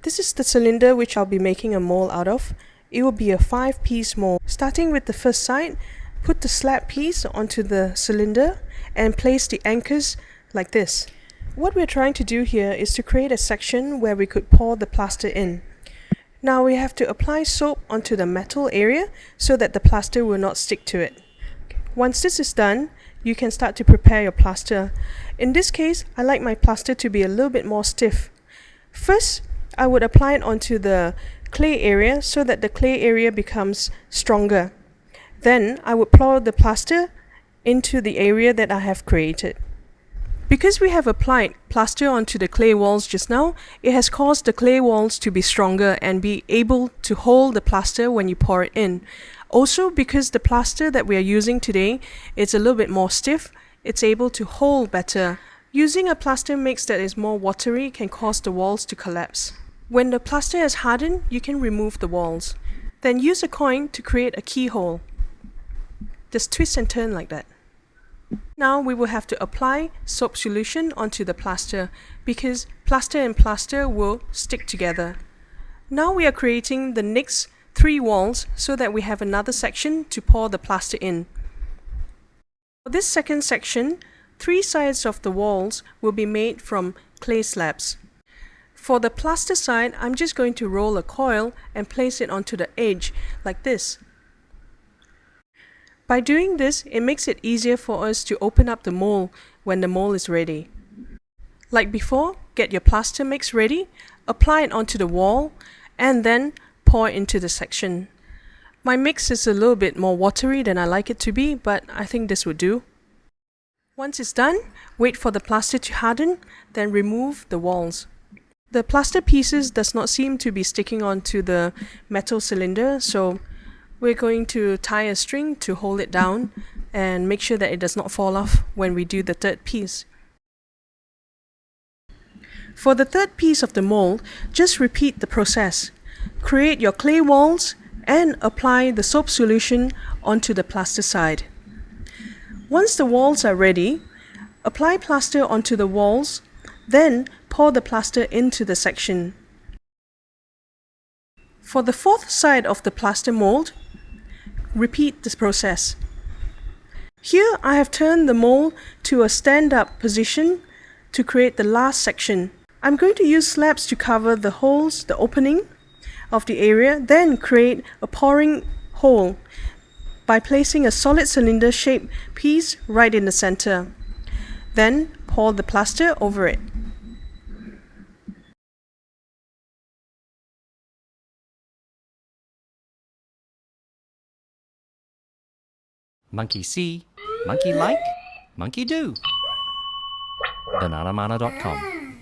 This is the cylinder which I'll be making a mold out of. It will be a 5-piece mold. Starting with the first side, put the slat piece onto the cylinder and place the anchors like this. What we're trying to do here is to create a section where we could pour the plaster in. Now we have to apply soap onto the metal area so that the plaster will not stick to it. Once this is done, you can start to prepare your plaster. In this case, I like my plaster to be a little bit more stiff. First, I would apply it onto the clay area so that the clay area becomes stronger. Then I would pour the plaster into the area that I have created. Because we have applied plaster onto the clay walls just now, it has caused the clay walls to be stronger and be able to hold the plaster when you pour it in. Also, because the plaster that we are using today is a little bit more stiff, it's able to hold better. Using a plaster mix that is more watery can cause the walls to collapse. When the plaster has hardened, you can remove the walls. Then use a coin to create a keyhole. Just twist and turn like that. Now we will have to apply soap solution onto the plaster because plaster and plaster will stick together. Now we are creating the next 3 walls so that we have another section to pour the plaster in. For this second section, 3 sides of the walls will be made from clay slabs. For the plaster side, I'm just going to roll a coil and place it onto the edge like this. By doing this, it makes it easier for us to open up the mold when the mold is ready. Like before, get your plaster mix ready, apply it onto the wall, and then pour it into the section. My mix is a little bit more watery than I like it to be, but I think this would do. Once it's done, wait for the plaster to harden, then remove the walls. The plaster pieces does not seem to be sticking onto the metal cylinder, so we're going to tie a string to hold it down and make sure that it does not fall off when we do the third piece. For the third piece of the mold, just repeat the process. Create your clay walls and apply the soap solution onto the plaster side. Once the walls are ready, apply plaster onto the walls, then pour the plaster into the section. For the fourth side of the plaster mold, repeat this process. Here I have turned the mold to a stand-up position to create the last section. I'm going to use slabs to cover the holes, the opening of the area, then create a pouring hole by placing a solid cylinder-shaped piece right in the center. Then pour the plaster over it. Monkey see, monkey like, monkey do. bananamana.com